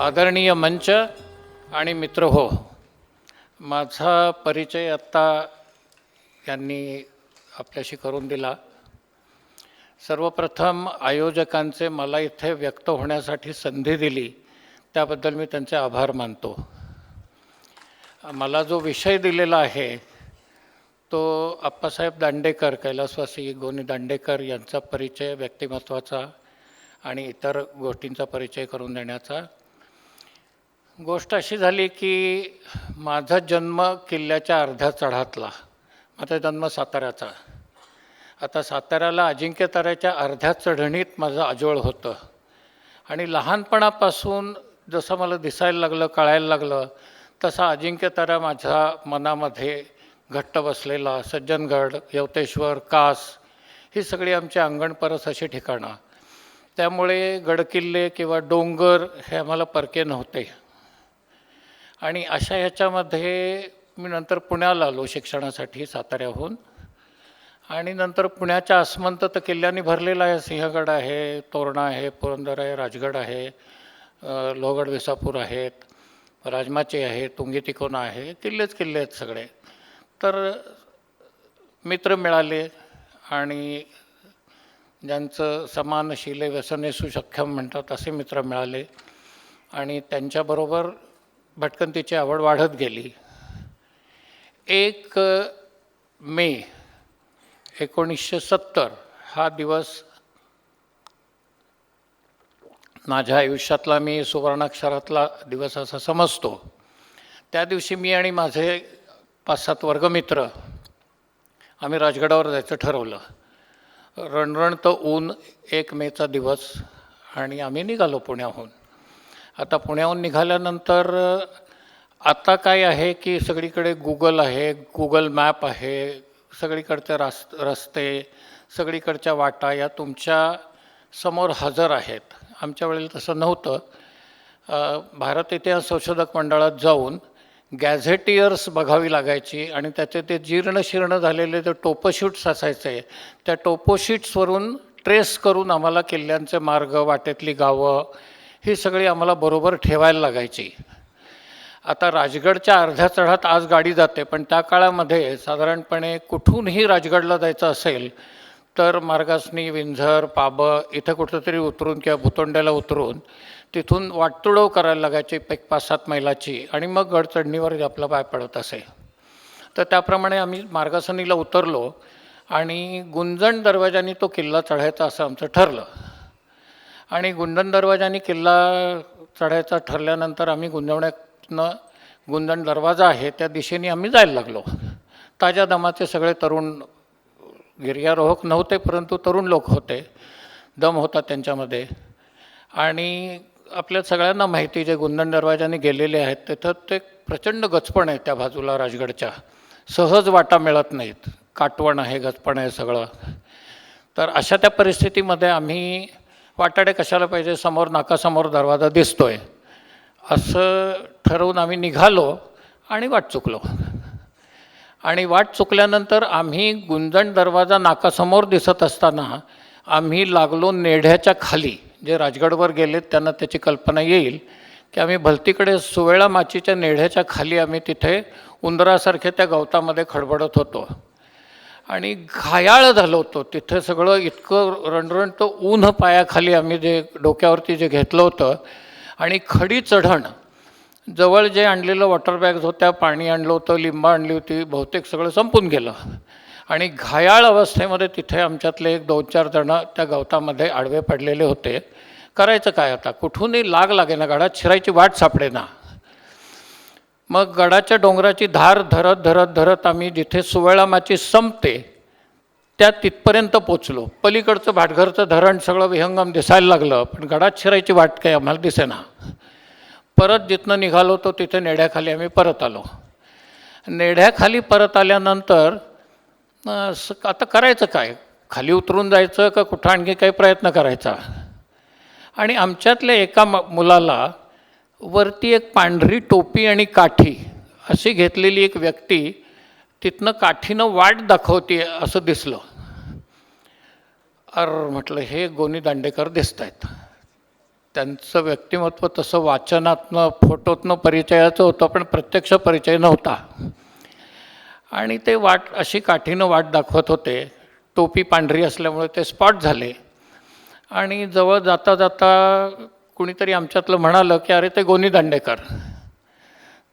आदरणीय मंच आणि मित्र हो, माझा परिचय आत्ता यांनी आपल्याशी करून दिला. सर्वप्रथम आयोजकांचे मला इथे व्यक्त होण्यासाठी संधी दिली त्याबद्दल मी त्यांचे आभार मानतो. मला जो विषय दिलेला आहे तो आप्पासाहेब दांडेकर, कैलासवासी गोनी दांडेकर यांचा परिचय, व्यक्तिमत्वाचा आणि इतर गोष्टींचा परिचय करून देण्याचा. गोष्ट अशी झाली की माझा जन्म किल्ल्याच्या अर्ध्या चढातला, माझा जन्म साताऱ्याचा. आता साताऱ्याला अजिंक्यताऱ्याच्या अर्ध्या चढणीत माझं आजोळ होतं आणि लहानपणापासून जसं मला दिसायला लागलं, कळायला लागलं तसा अजिंक्यतारा माझ्या मनामध्ये घट्ट बसलेला. सज्जनगड, यवतेश्वर, कास ही सगळी आमची अंगणपरस अशी ठिकाणं. त्यामुळे गडकिल्ले किंवा डोंगर हे आम्हाला परके नव्हते. आणि अशा ह्याच्यामध्ये मी नंतर पुण्याला आलो शिक्षणासाठी साताऱ्याहून. आणि नंतर पुण्याच्या आसमंत तर किल्ल्यांनी भरलेला आहे. सिंहगड आहे, तोरणा आहे, पुरंदर आहे, राजगड आहे, लोहगड विसापूर आहेत, राजमाची आहे, तुंगी तिकोना आहे, किल्लेच किल्ले आहेत सगळे. तर मित्र मिळाले आणि ज्यांचं समानशीले व्यसनेसु सक्षम म्हणतात असे मित्र मिळाले आणि त्यांच्याबरोबर भटकंतीची आवड वाढत गेली. 1 मे 1970 हा दिवस माझ्या आयुष्यातला मी सुवर्णाक्षरातला दिवस असा समजतो. त्या दिवशी मी आणि माझे 5-7 वर्गमित्र आम्ही राजगडावर जायचं ठरवलं. रणरणतं ऊन, 1 मेचा दिवस आणि आम्ही निघालो पुण्याहून. आता पुण्याहून निघाल्यानंतर आता काय आहे की सगळीकडे गुगल आहे, गुगल मॅप आहे, सगळीकडचे रस्ते, सगळीकडच्या वाटा या तुमच्या समोर हजर आहेत. आमच्या वेळेला तसं नव्हतं. भारत इतिहास संशोधक मंडळात जाऊन गॅझेटियर्स बघावी लागायची आणि त्याचे ते जीर्णशीर्ण झालेले जे टोपोशीट्स असायचे, त्या टोपोशीट्सवरून ट्रेस करून आम्हाला किल्ल्यांचे मार्ग, वाटेतली गावं ही सगळी आम्हाला बरोबर ठेवायला लागायची. आता राजगडच्या अर्ध्या चढात आज गाडी जाते, पण त्या काळामध्ये साधारणपणे कुठूनही राजगडला जायचं असेल तर मार्गासनी, विंझर, पाबं इथं कुठंतरी उतरून किंवा भुतोंड्याला उतरून तिथून वाटतुडव करायला लागायची 5-7 मैलाची आणि मग गड चढणीवर आपला पाय पडत असे. तर त्याप्रमाणे आम्ही मार्गासनीला उतरलो आणि गुंजण दरवाजाने तो किल्ला चढायचा असं आमचं ठरलं. आणि गुंजण दरवाजाने किल्ला चढायचा ठरल्यानंतर आम्ही गुंजण दरवाजा आहे त्या दिशेने आम्ही जायला लागलो. ताज्या दमाचे सगळे तरुण, गिर्यारोहक नव्हते परंतु तरुण लोक होते, दम होता त्यांच्यामध्ये. आणि आपल्या सगळ्यांना माहिती, जे गुंजण दरवाजाने गेलेले आहेत तिथं ते प्रचंड गचपण आहे त्या बाजूला राजगडच्या. सहज वाटा मिळत नाहीत, काटवण आहे, गचपण आहे सगळं. तर अशा त्या परिस्थितीमध्ये आम्ही वाटाडे कशाला पाहिजे, समोर नाकासमोर दरवाजा दिसतोय असं ठरवून आम्ही निघालो आणि वाट चुकलो. आणि वाट चुकल्यानंतर आम्ही गुंजण दरवाजा नाकासमोर दिसत असताना आम्ही लागलो नेढ्याच्या खाली. जे राजगडवर गेलेत त्यांना त्याची कल्पना येईल की आम्ही भलतीकडे सुवेळा माचीच्या नेढ्याच्या खाली आम्ही तिथे उंदरासारखे त्या गवतामध्ये खडबडत होतो आणि घायाळ झालो होतो. तिथे सगळं इतकं रणरणतं ऊन पायाखाली आम्ही जे डोक्यावरती जे घेतलं होतं आणि खडी चढण. जवळ जे आणलेलं वॉटर बॅग्स होत्या, पाणी आणलं होतं, लिंबं आणली होती, बहुतेक सगळं संपून गेलं. आणि घायाळ अवस्थेमध्ये तिथे आमच्यातले 1-2-4 जणं त्या गवतामध्ये आडवे पडलेले होते. करायचं काय आता, कुठूनही लाग लागेना, गडात शिरायची वाट सापडेना. मग गडाच्या डोंगराची धार धरत धरत धरत आम्ही जिथे सुवेळा माची संपते त्या तिथपर्यंत पोचलो. पलीकडचं भाटघरचं धरण सगळं विहंगम दिसायला लागलं, पण गडात शिरायची वाट काही आम्हाला दिसेना. परत जिथनं निघालो तो तिथे नेढ्याखाली आम्ही परत आलो. नेढ्याखाली परत आल्यानंतर आता करायचं काय, खाली उतरून जायचं का कुठं आणखी काही प्रयत्न करायचा. आणि आमच्यातल्या एका मुलाला वरती एक पांढरी टोपी आणि काठी अशी घेतलेली एक व्यक्ती तिथनं काठीनं वाट दाखवते असं दिसलं. म्हटलं हे गोनी दांडेकर दिसत आहेत. त्यांचं व्यक्तिमत्व तसं वाचनातनं फोटोतनं परिचयाचं होतं, पण प्रत्यक्ष परिचय नव्हता. आणि ते वाट अशी काठीनं वाट दाखवत होते. टोपी पांढरी असल्यामुळे ते स्पॉट झाले. आणि जवळ जाता जाता कुणीतरी आमच्यातलं म्हणालं की अरे ते गोनी दांडेकर.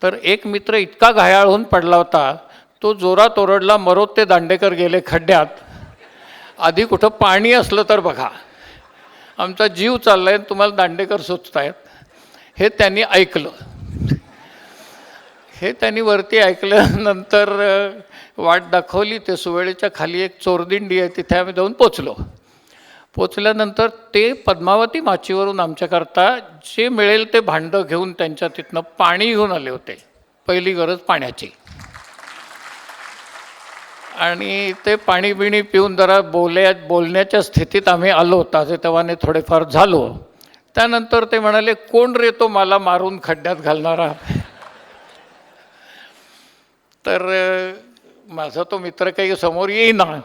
तर एक मित्र इतका घायाळ होऊन पडला होता, तो जोरात ओरडला, मरोत ते दांडेकर गेले खड्ड्यात, आधी कुठं पाणी असलं तर बघा, आमचा जीव चालला आहे, तुम्हाला दांडेकर सुचतायत. हे त्यांनी ऐकलं. हे त्यांनी वरती ऐकल्यानंतर वाट दाखवली. ते सुवेळीच्या खाली एक चोरदिंडी आहे, तिथे आम्ही जाऊन पोचल्यानंतर ते पद्मावती माचीवरून आमच्याकरता जे मिळेल ते भांडं घेऊन त्यांच्या तिथनं पाणी घेऊन आले होते. पहिली गरज पाण्याची. आणि ते पाणी बिणी पिऊन जरा बोलण्याच्या स्थितीत आम्ही आलो. ताजेतवाने थोडेफार झालो. त्यानंतर ते म्हणाले, कोण रे तो मला मारून खड्ड्यात घालणारा. तर माझा तो मित्र काही समोर येईना.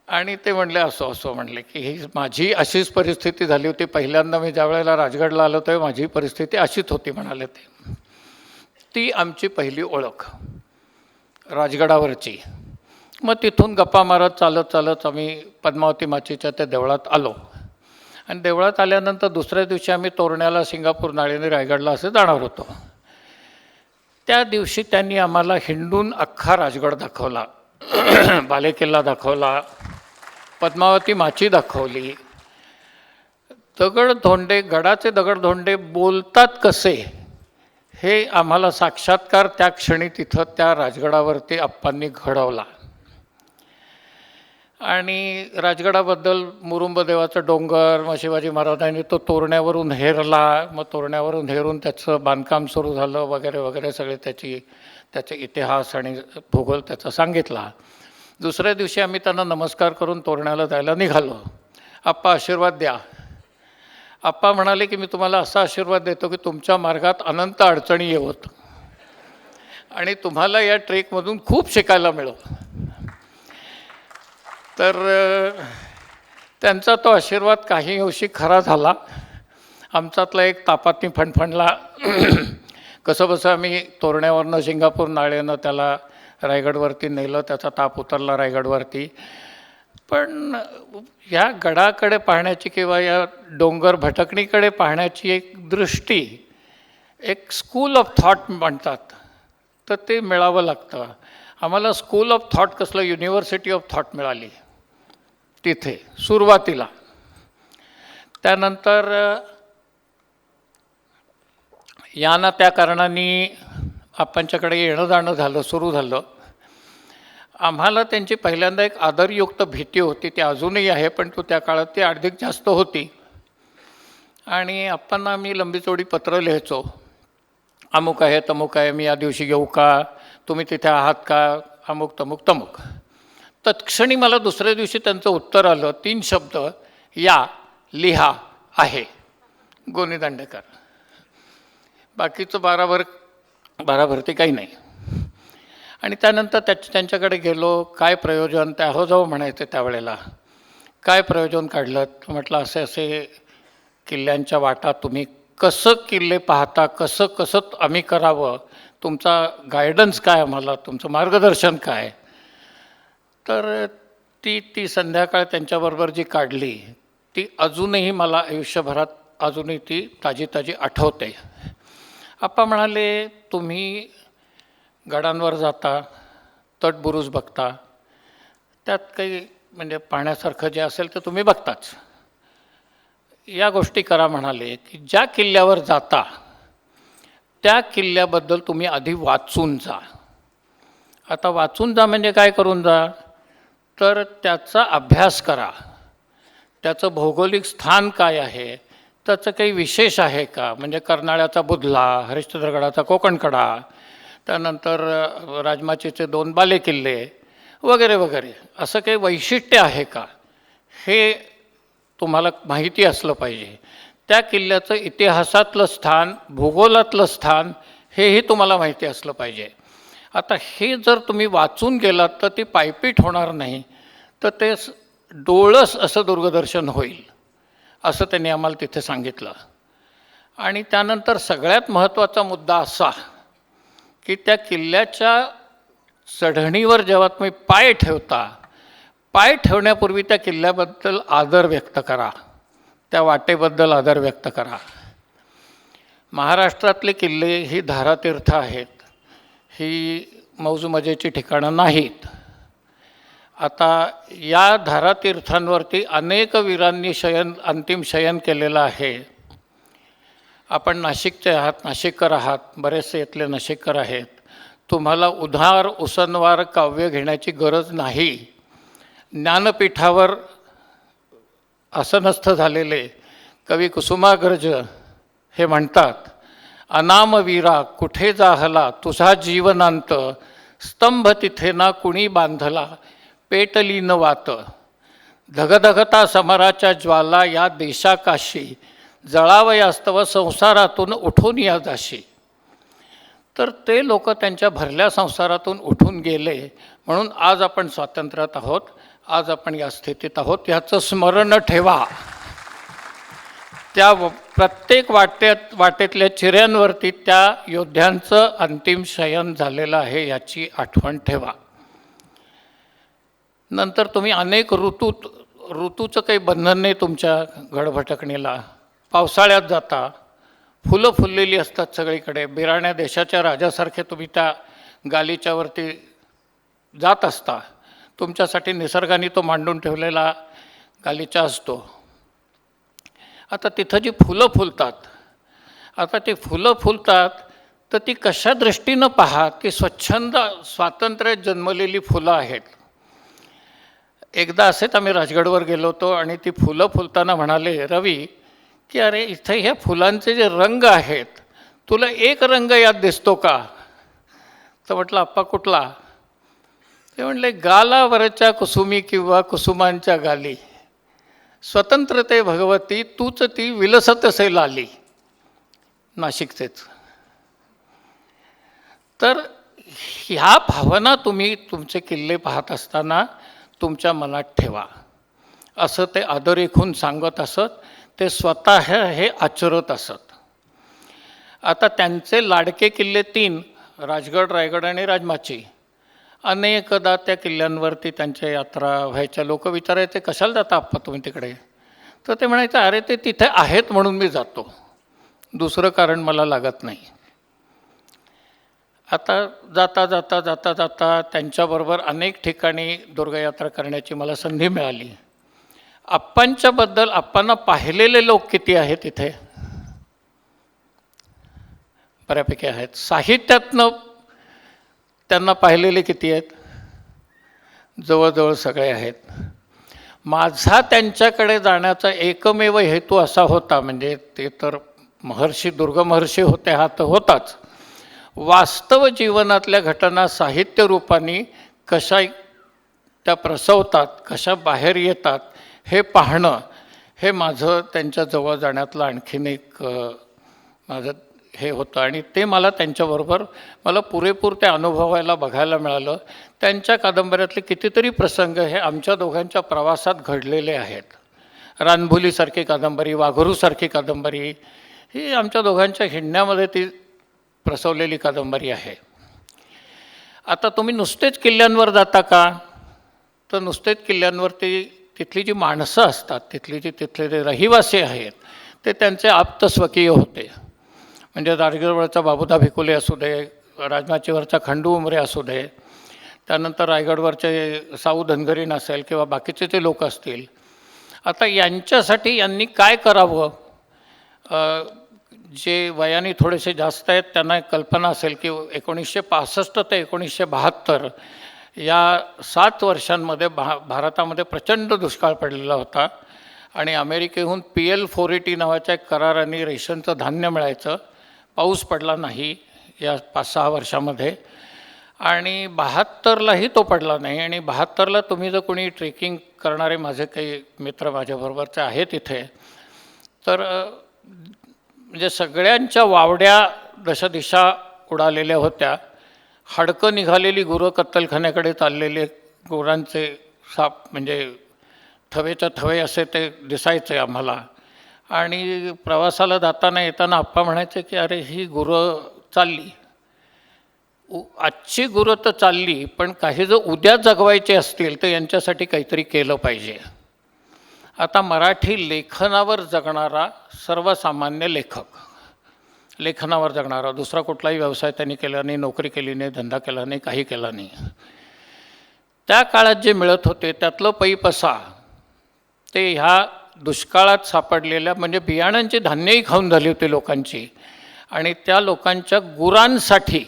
आणि ते म्हणले असो असो, म्हणले की ही माझी अशीच परिस्थिती झाली होती. पहिल्यांदा मी ज्या वेळेला राजगडला आलो तेव्हा माझी परिस्थिती अशीच होती म्हणाले ते. ती आमची पहिली ओळख राजगडावरची. मग तिथून गप्पा मारत चालत चालत आम्ही पद्मावती माचीच्या त्या देवळात आलो. आणि देवळात आल्यानंतर दुसऱ्या दिवशी आम्ही तोरण्याला, सिंगापूर, नाळेनी, रायगडला असे जाणार होतो. त्या दिवशी त्यांनी आम्हाला हिंडून अख्खा राजगड दाखवला. बालेकिल्ला दाखवला, पद्मावती माची दाखवली. दगडधोंडे, गडाचे दगडधोंडे बोलतात कसे हे आम्हाला साक्षात्कार त्या क्षणी तिथं त्या राजगडावरती आप्पांनी घडवला. आणि राजगडाबद्दल मुरुंब देवाचं डोंगर, मग शिवाजी महाराजांनी तो तोरण्यावरून हेरला, मग तोरण्यावरून हेरून त्याचं बांधकाम सुरू झालं वगैरे वगैरे सगळे त्याचे इतिहास आणि भूगोल त्याचा सांगितला. दुसऱ्या दिवशी आम्ही त्यांना नमस्कार करून तोरण्याला जायला निघालो. आप्पा आशीर्वाद द्या. आप्पा म्हणाले की मी तुम्हाला असा आशीर्वाद देतो की तुमच्या मार्गात अनंत अडचणी येवोत आणि तुम्हाला या ट्रेकमधून खूप शिकायला मिळो. तर त्यांचा तो आशीर्वाद काही अंशी खरा झाला. आमच्यातला एक तापातनी फणफणला. कसं बसं आम्ही तोरण्यावरनं, सिंगापूर, नाळेनं त्याला रायगडवरती नेलं. त्याचा ताप उतरला रायगडवरती. पण या गडाकडे पाहण्याची किंवा या डोंगर भटकणीकडे पाहण्याची एक दृष्टी, एक स्कूल ऑफ थॉट म्हणतात, तर ते मिळावं लागतं. आम्हाला स्कूल ऑफ थॉट कसलं, युनिव्हर्सिटी ऑफ थॉट मिळाली तिथे सुरुवातीला. त्यानंतर या ना त्या कारणाने आपणच्याकडे येणं जाणं झालं, सुरू झालं. आम्हाला त्यांची पहिल्यांदा एक आदरयुक्त भीती होती, ती अजूनही आहे, पण तो त्या काळात ती अधिक जास्त होती. आणि आपण आम्ही लंबीचोडी पत्र लिहायचो, अमुक आहे तमुक आहे, मी या दिवशी येऊ का, तुम्ही तिथे आहात का, अमुक तमुक तमुक. तत्क्षणी मला दुसऱ्या दिवशी त्यांचं उत्तर आलं, 3 शब्द, या, लिहा, आहे, गोनी दांडेकर. बाकीचं बाराभरती काही नाही. आणि त्यानंतर त्यांच्याकडे गेलो. काय प्रयोजन, त्या हो जाऊ म्हणायचे त्यावेळेला, काय प्रयोजन काढलं. म्हटलं असे असे किल्ल्यांच्या वाटा, तुम्ही कसं किल्ले पाहता, कसं कसं आम्ही करावं, तुमचा गायडन्स काय, आम्हाला तुमचं मार्गदर्शन काय. तर ती संध्याकाळ त्यांच्याबरोबर जी काढली ती अजूनही मला आयुष्यभरात अजूनही ती ताजी आठवते. आप्पा म्हणाले, तुम्ही गडांवर जाता, तटबुरुज बघता, त्यात काही म्हणजे पाहण्यासारखं जे असेल तर तुम्ही बघताच. या गोष्टी करा म्हणाले की ज्या किल्ल्यावर जाता त्या किल्ल्याबद्दल तुम्ही आधी वाचून जा. आता वाचून जा म्हणजे काय करून जा, तर त्याचा अभ्यास करा. त्याचं भौगोलिक स्थान काय आहे, त्याचं काही विशेष आहे का, म्हणजे कर्नाळ्याचा बुधला, हरिश्चंद्रगडाचा कोकणकडा, त्यानंतर राजमाचीचे 2 बालेकिल्ले वगैरे वगैरे, असं काही वैशिष्ट्य आहे का, हे तुम्हाला माहिती असलं पाहिजे. त्या किल्ल्याचं इतिहासातलं स्थान, भूगोलातलं स्थान, हेही तुम्हाला माहिती असलं पाहिजे. आता हे जर तुम्ही वाचून गेलात तर ती पायपीट होणार नाही, तर ते डोळस असं दुर्गदर्शन होईल. असं त्यांनी आम्हाला तिथे सांगितलं. आणि त्यानंतर सगळ्यात महत्त्वाचा मुद्दा असा की त्या किल्ल्याच्या चढणीवर जेव्हा तुम्ही पाय ठेवता, पाय ठेवण्यापूर्वी त्या किल्ल्याबद्दल आदर व्यक्त करा, त्या वाटेबद्दल आदर व्यक्त करा. महाराष्ट्रातले किल्ले ही धारातीर्थ आहेत, ही मौजमजेची ठिकाणं नाहीत. आता या धारातीर्थांवरती अनेक वीरांनी अंतिम शयन केलेलं आहे. आपण नाशिकचे आहात, नाशिककर आहात, बरेचसे इथले नाशिककर आहेत. तुम्हाला उधार उसनवार काव्य घेण्याची गरज नाही. ज्ञानपीठावर आसनस्थ झालेले कवी कुसुमाग्रज हे म्हणतात, अनामवीरा कुठे जाहला तुझा जीवनांत, स्तंभ तिथे ना कुणी बांधला पेटली न वात, धगधगता समराच्या ज्वाला या देशाकाशी, जळावयास्तव संसारातून उठून या जाशी. तर ते लोक त्यांच्या भरल्या संसारातून उठून गेले म्हणून आज आपण स्वातंत्र्यात आहोत, आज आपण या स्थितीत आहोत. ह्याचं स्मरण ठेवा. त्या प्रत्येक वाटेतल्या चिऱ्यांवरती त्या योद्ध्यांचं अंतिम शयन झालेलं आहे याची आठवण ठेवा. नंतर तुम्ही अनेक ऋतूचं काही बंधन नाही तुमच्या गडभटकणीला. पावसाळ्यात जाता, फुलं फुललेली असतात सगळीकडे, बिराण्या देशाच्या राजासारखे तुम्ही त्या गालिच्यावरती जात असता. तुमच्यासाठी निसर्गाने तो मांडून ठेवलेला गालिचा असतो. आता तिथं जी फुलं फुलतात, आता ती फुलं फुलतात तर ती कशा दृष्टीनं पहा की स्वच्छंद स्वातंत्र्यात जन्मलेली फुलं आहेत. एकदा असेच आम्ही राजगडवर गेलो होतो आणि ती फुलं फुलताना म्हणाले, रवी की अरे इथे ह्या फुलांचे जे रंग आहेत, तुला एक रंग यात दिसतो का? तर म्हटलं आप्पा कुठला? ते म्हणले, गालावरच्या कुसुमी किंवा कुसुमांच्या गाली, स्वतंत्रते भगवती तूच ती विलसत असे लाली. नाशिकचेच. तर ह्या भावना तुम्ही तुमचे किल्ले पाहत असताना तुमच्या मनात ठेवा. असं ते आदरेखून सांगत असत, ते स्वतः हे आचरत असत. आता त्यांचे लाडके किल्ले 3, राजगड, रायगड आणि राजमाची. अनेकदा त्या किल्ल्यांवरती त्यांच्या यात्रा व्हायच्या. लोक विचारायचे, कशाला जाता आप्पा तुम्ही तिकडे? तर ते म्हणायचं, अरे ते तिथे आहेत म्हणून मी जातो, दुसरं कारण मला लागत नाही. आता जाता जाता जाता जाता त्यांच्याबरोबर अनेक ठिकाणी दुर्गयात्रा करण्याची मला संधी मिळाली. आप्पांच्याबद्दल आप्पांना पाहिलेले लोक किती आहेत इथे? बऱ्यापैकी आहेत. साहित्यातनं त्यांना पाहिलेले किती आहेत? जवळजवळ सगळे आहेत. माझा त्यांच्याकडे जाण्याचा एकमेव हेतू असा होता, म्हणजे ते तर महर्षी दुर्गमहर्षी होते हा तर होताच, वास्तव जीवनातल्या घटना साहित्य रूपाने कशा त्या प्रसवतात, कशा बाहेर येतात हे पाहणं, हे माझं त्यांच्याजवळ जाण्यातलं आणखीन एक माझं हे होतं. आणि ते मला त्यांच्याबरोबर मला पुरेपूर ते अनुभवायला बघायला मिळालं. त्यांच्या कादंबऱ्यातले कितीतरी प्रसंग हे आमच्या दोघांच्या प्रवासात घडलेले आहेत. रानभुलीसारखी कादंबरी, वाघरूसारखी कादंबरी ही आमच्या दोघांच्या हिंडण्यामध्ये ती प्रसवलेली कादंबरी आहे. आता तुम्ही नुसतेच किल्ल्यांवर जाता का? तर नुसतेच किल्ल्यांवरती तिथली जी माणसं असतात, तिथले जे रहिवासी आहेत ते त्यांचे आप्तस्वकीय होते. म्हणजे राजगडवरचा बाबूदा भिकुले असू दे, राजमाचीवरचा खंडू उमरे असू दे, त्यानंतर रायगडवरचे साऊ धनगरीण असेल किंवा बाकीचे ते लोक असतील. आता यांच्यासाठी यांनी काय करावं? जे वयाने थोडेसे जास्त आहेत त्यांना कल्पना असेल की 1965 ते 1972 या 7 वर्षांमध्ये भारतामध्ये प्रचंड दुष्काळ पडलेला होता आणि अमेरिकेहून PL-480 नावाच्या एक कराराने रेशनचं धान्य मिळायचं. पाऊस पडला नाही या 5-6 वर्षामध्ये आणि 72लाही तो पडला नाही. आणि 72ला तुम्ही जर कोणी ट्रेकिंग करणारे माझे काही मित्र माझ्याबरोबरचे आहेत इथे, तर म्हणजे सगळ्यांच्या वावड्या दशदिशा उडालेल्या होत्या. हाडकं निघालेली गुरं कत्तलखान्याकडे चाललेले, गुरांचे साप म्हणजे थवेच्या थवे असे ते दिसायचे आम्हाला. आणि प्रवासाला जाताना येताना आप्पा म्हणायचे की अरे ही गुरं चालली, आजची गुरं तर चालली, पण काही जर उद्या जगवायचे असतील तर यांच्यासाठी काहीतरी केलं पाहिजे. आता मराठी लेखनावर जगणारा सर्वसामान्य लेखक, लेखनावर जगणारा, दुसरा कुठलाही व्यवसाय त्यांनी केला नाही, नोकरी केली नाही, धंदा केला नाही, काही केला नाही. त्या काळात जे मिळत होते त्यातलं पैपसा ते ह्या दुष्काळात सापडलेल्या, म्हणजे बियाणांची धान्यही खाऊन झाली होती लोकांची, आणि त्या लोकांच्या गुरांसाठी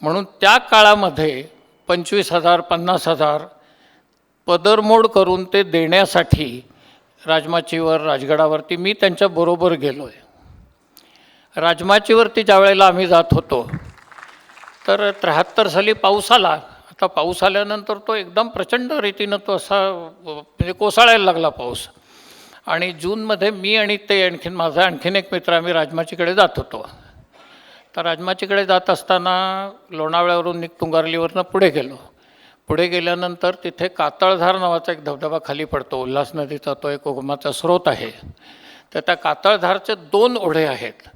म्हणून त्या काळामध्ये 25,000 50,000 पदरमोड करून ते देण्यासाठी राजमाचीवर, राजगडावरती मी त्यांच्याबरोबर गेलो आहे. राजमाचीवरती ज्या वेळेला आम्ही जात होतो तर 73 साली पाऊस आला. आता पाऊस आल्यानंतर तो एकदम प्रचंड रीतीनं तो असा म्हणजे कोसळायला लागला पाऊस. आणि जूनमध्ये मी आणि ते आणखीन एक मित्र आम्ही राजमाचीकडे जात होतो. तर राजमाचीकडे जात असताना लोणावळ्यावरून तुंगारलीवरनं पुढे गेलो. पुढे गेल्यानंतर तिथे कातळधार नावाचा एक धबधबा खाली पडतो, उल्हास नदीचा तो एक उगमाचा स्रोत आहे. तर त्या कातळधारचे 2 ओढे आहेत.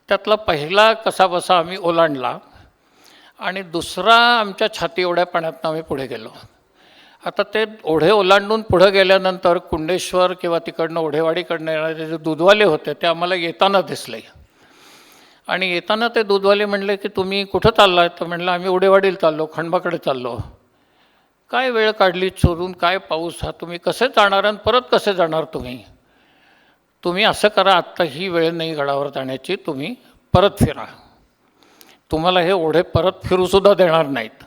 त्यातला पहिला कसाबसा आम्ही ओलांडला आणि दुसरा आमच्या छाती एवढ्या पाण्यातनं आम्ही पुढे गेलो. आता ते ओढे ओलांडून पुढे गेल्यानंतर कुंडेश्वर किंवा तिकडनं ओढेवाडीकडनं येणारे जे दूधवाले होते ते आम्हाला येताना दिसले. आणि येताना ते दूधवाले म्हणले की तुम्ही कुठं चाललाय? तर म्हणलं आम्ही ओढेवाडीला चाललो, खंडबाकडे चाललो. काय वेळ काढली चोरून, काय पाऊस हा, तुम्ही कसे जाणार आणि परत कसे जाणार? तुम्ही असं करा, आत्ता ही वेळ नाही गडावर जाण्याची, तुम्ही परत फिरा, तुम्हाला हे ओढे परत फिरूसुद्धा देणार नाहीत.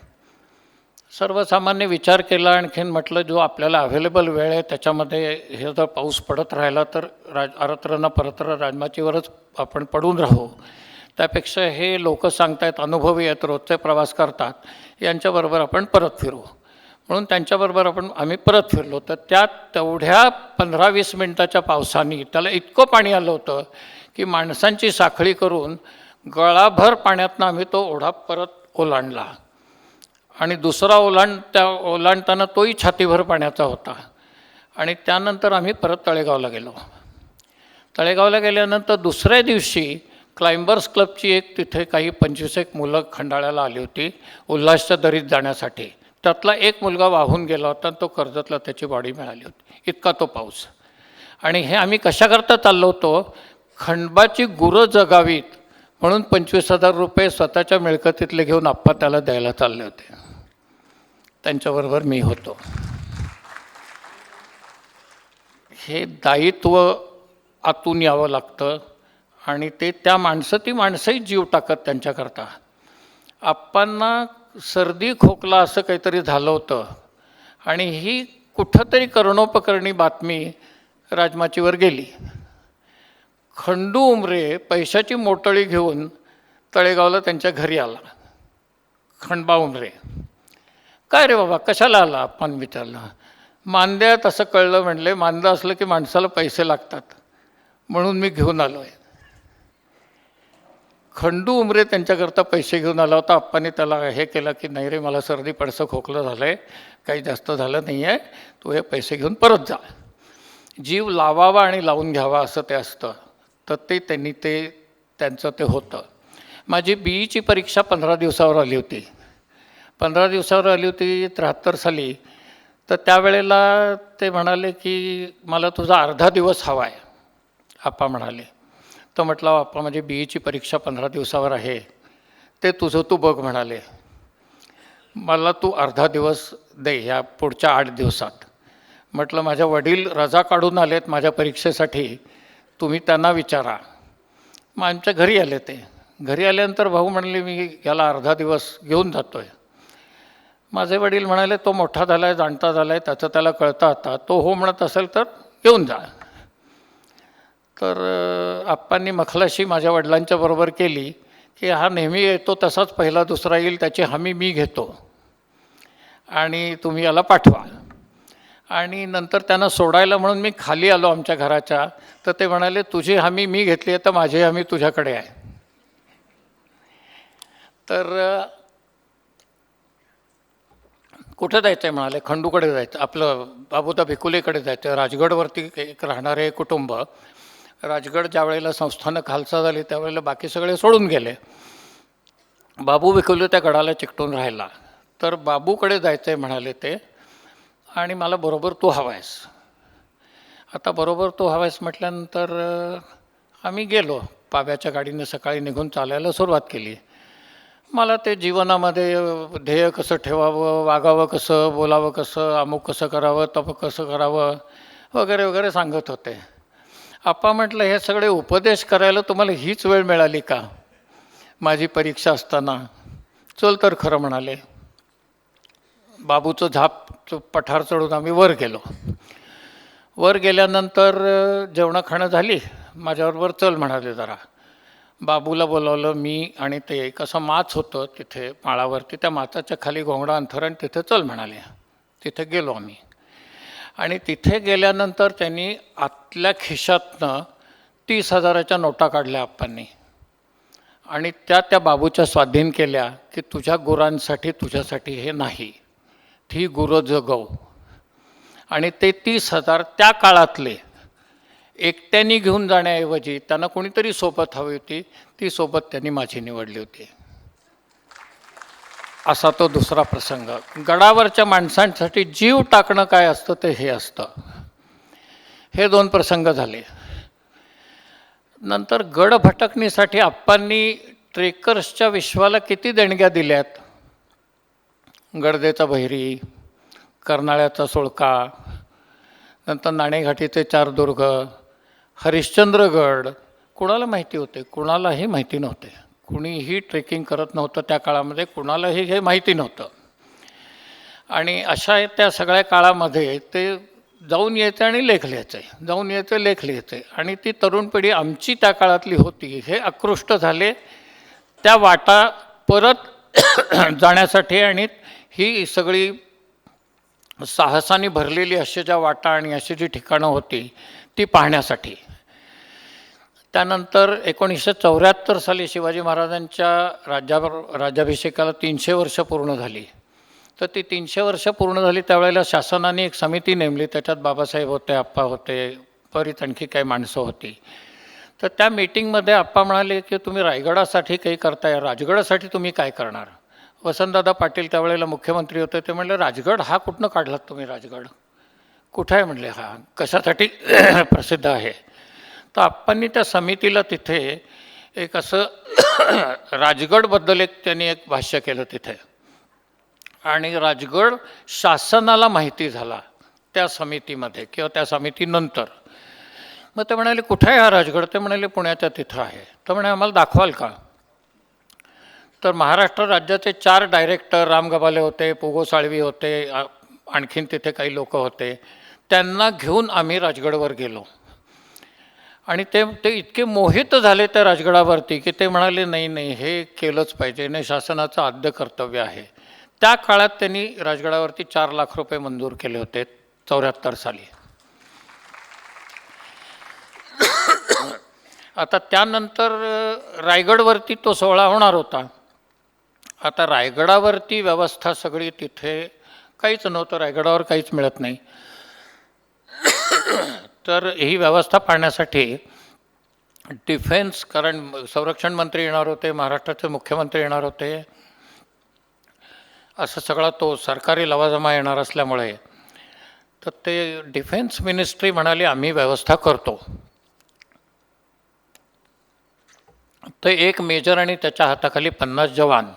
सर्वसामान्य विचार केला. आणखीन म्हटलं जो आपल्याला अवेलेबल वेळ आहे त्याच्यामध्ये हे जर पाऊस पडत राहिला तर अरत्र न परत्र राजमाचीवरच आपण पडून राहू, त्यापेक्षा हे लोक सांगतायत, अनुभवी आहेत, रोजचे प्रवास करतात, यांच्याबरोबर आपण परत फिरू. म्हणून त्यांच्याबरोबर आम्ही परत फिरलो. तर त्या तेवढ्या 15-20 मिनटाच्या पावसाने त्याला इतकं पाणी आलं होतं की माणसांची साखळी करून गळाभर पाण्यातनं आम्ही तो ओढा परत ओलांडला. आणि दुसरा ओलांडताना तोही छातीभर पाण्याचा होता. आणि त्यानंतर आम्ही परत तळेगावला गेलो. तळेगावला गेल्यानंतर दुसऱ्या दिवशी क्लाइंबर्स क्लबची एक तिथे काही 25 मुलं खंडाळ्याला आली होती उल्हासच्या दरीत जाण्यासाठी. त्यातला एक मुलगा वाहून गेला होता आणि तो कर्जतला त्याची बॉडी मिळाली होती, इतका तो पाऊस. आणि हे आम्ही कशाकरता चाललो होतो? खंडबाची गुरं जगावीत म्हणून 25,000 रुपये स्वतःच्या मिळकतीतले घेऊन आप्पा त्याला द्यायला चालले होते. त्यांच्याबरोबर मी होतो. हे दायित्व आतून यावं लागतं आणि ते त्या ती माणसंही जीव टाकत त्यांच्याकरता. आप्पांना सर्दी खोकला असं काहीतरी झालं होतं आणि ही कुठंतरी कर्णोपकरणी बातमी राजमाचीवर गेली. खंडू उमरे पैशाची मोटळी घेऊन तळेगावला त्यांच्या घरी आला. खंडबा उमरे, काय रे बाबा कशाला आला? आपण विचारलं. मांद्यात असं कळलं. म्हणले मांदा असलं की माणसाला पैसे लागतात म्हणून मी घेऊन आलो आहे. खंडू उमरे त्यांच्याकरता पैसे घेऊन आला होता. आप्पाने त्याला हे केलं की नाही रे, मला सर्दी पडसं खोकलं झालं आहे, काही जास्त झालं नाही आहे, तू हे पैसे घेऊन परत जा. जीव लावावा आणि लावून घ्यावा असं ते असतं. तर ते त्यांचं ते होतं. माझी BEची परीक्षा 15 दिवसावर आली होती. 15 दिवसावर आली होती 73 साली. तर त्यावेळेला ते म्हणाले की मला तुझा अर्धा दिवस हवा आहे, आप्पा म्हणाले. तर म्हटलं आप्पा माझी BEची परीक्षा 15 दिवसावर आहे, ते तुझं तू बघ म्हणाले. मला तू अर्धा दिवस दे ह्या पुढच्या 8 दिवसात. म्हटलं माझ्या वडील रजा काढून आलेत माझ्या परीक्षेसाठी, तुम्ही त्यांना विचारा. मग आमच्या घरी आले. ते घरी आल्यानंतर भाऊ म्हणले मी याला अर्धा दिवस घेऊन जातो आहे. माझे वडील म्हणाले तो मोठा झाला आहे, जाणता झाला आहे, त्याचं त्याला कळतं आता, तो हो म्हणत असेल तर घेऊन जा. तर आप्पांनी मखलाशी माझ्या वडिलांच्या बरोबर केली की हा नेहमी येतो तसाच पहिला दुसरा येईल, त्याची हमी मी घेतो आणि तुम्ही याला पाठवा. आणि नंतर त्यांना सोडायला म्हणून मी खाली आलो आमच्या घराच्या. तर ते म्हणाले तुझी हमी मी घेतली आहे तर माझी हमी तुझ्याकडे आहे. तर कुठं जायचं आहे म्हणाले? खंडूकडे जायचं, आपलं बाबूदा भिकुलेकडे जायचं, राजगडवरती एक राहणारे कुटुंब. राजगड ज्या वेळेला संस्थानं खालसा झाली त्यावेळेला बाकी सगळे सोडून गेले. बाबू विखुले त्या गडाला चिकटून राहिला. तर बाबूकडे जायचं आहे म्हणाले ते, आणि मला बरोबर तू हवा आहेस. आता बरोबर तू हवा आहेस म्हटल्यानंतर आम्ही गेलो. पाब्याच्या गाडीने सकाळी निघून चालायला सुरुवात केली. मला ते जीवनामध्ये ध्येय कसं ठेवावं, वागावं कसं, बोलावं कसं, अमुक कसं करावं, तप कसं करावं वगैरे वगैरे सांगत होते. आप्पा म्हटलं, हे सगळे उपदेश करायला तुम्हाला हीच वेळ मिळाली का माझी परीक्षा असताना? चल तर खरं म्हणाले. बाबूचं झाप पठार चढून आम्ही वर गेलो. वर गेल्यानंतर जेवणं खाणं झाली. माझ्याबरोबर चल म्हणाले जरा. बाबूला बोलावलं मी, आणि ते एक असं माच होतं तिथे माळावरती, त्या माचाच्या खाली घोंगडा अंथरण, तिथे चल म्हणाले. तिथे गेलो आम्ही. आणि तिथे गेल्यानंतर त्यांनी आतल्या खिशातनं 30,000च्या नोटा काढल्या आप्पांनी, आणि त्या बाबूच्या स्वाधीन केल्या की तुझ्या गुरांसाठी, तुझ्यासाठी हे नाही, ती गुरं जगव. आणि ते 30,000 त्या काळातले एकट्याने घेऊन जाण्याऐवजी त्यांना कोणीतरी सोबत हवी होती, ती सोबत त्यांनी माझी निवडली होती. असा तो दुसरा प्रसंग. गडावरच्या माणसांसाठी जीव टाकणं काय असतं ते हे असतं. हे 2 प्रसंग झाले. नंतर गड भटकणीसाठी आप्पांनी ट्रेकर्सच्या विश्वाला किती देणग्या दिल्यात. गडदेचा बहिरी, कर्नाळ्याचा सुळका, नंतर नाणेघाटीचे 4 दुर्ग, हरिश्चंद्रगड. कुणाला माहिती होते? कुणालाही माहिती नव्हते. कुणीही ट्रेकिंग करत नव्हतं त्या काळामध्ये, कुणालाही हे माहिती नव्हतं. आणि अशा त्या सगळ्या काळामध्ये ते जाऊन यायचे आणि लेख लिहायचे, जाऊन यायचे, लेख लिहायचे. आणि ती तरुण पिढी आमची त्या काळातली होती, हे आकृष्ट झाले त्या वाटा परत जाण्यासाठी. आणि ही सगळी साहसाने भरलेली अशी ज्या वाटा आणि अशी जी ठिकाणं होती ती पाहण्यासाठी. त्यानंतर 1974 साली शिवाजी महाराजांच्या राज्याभिषेकाला 300 वर्ष पूर्ण झाली. तर ती 300 वर्ष पूर्ण झाली त्यावेळेला शासनाने एक समिती नेमली. त्याच्यात बाबासाहेब होते, आप्पा होते, बरीच आणखी काही माणसं होती. तर त्या मीटिंगमध्ये आप्पा म्हणाले की तुम्ही रायगडासाठी काही करताय, राजगडासाठी तुम्ही काय करणार? वसंतदादा पाटील त्यावेळेला मुख्यमंत्री होते. ते म्हणले, राजगड हा कुठनं काढलात तुम्ही? राजगड कुठं आहे म्हणले, हा कशासाठी प्रसिद्ध आहे? तर आप्पांनी त्या समितीला तिथे एक असं राजगडबद्दल त्यांनी एक भाष्य केलं तिथे. आणि राजगड शासनाला माहिती झाला त्या समितीमध्ये किंवा त्या समितीनंतर. मग ते म्हणाले, कुठे आहे हा राजगड? ते म्हणाले, पुण्याच्या तिथं आहे. तर म्हणे, आम्हाला दाखवाल का? तर महाराष्ट्र राज्याचे 4 डायरेक्टर, राम गबाले होते, पोगो साळवी होते, आणखीन तिथे काही लोक होते. त्यांना घेऊन आम्ही राजगडवर गेलो. आणि ते इतके मोहित झाले त्या राजगडावरती की ते म्हणाले, नाही नाही, हे केलंच पाहिजे, नाही शासनाचं आद्य कर्तव्य आहे. त्या काळात त्यांनी राजगडावरती 4 लाख रुपये मंजूर केले होते 74 साली. आता त्यानंतर रायगडवरती तो सोहळा होणार होता. आता रायगडावरती व्यवस्था सगळी, तिथे काहीच नव्हतं, रायगडावर काहीच मिळत नाही. तर ही व्यवस्था पाहण्यासाठी डिफेन्स, कारण संरक्षण मंत्री येणार होते, महाराष्ट्राचे मुख्यमंत्री येणार होते, असं सगळा तो सरकारी लवाजमा येणार असल्यामुळे तर ते डिफेन्स मिनिस्ट्री म्हणाली, आम्ही व्यवस्था करतो. तर एक मेजर आणि त्याच्या हाताखाली 50 जवान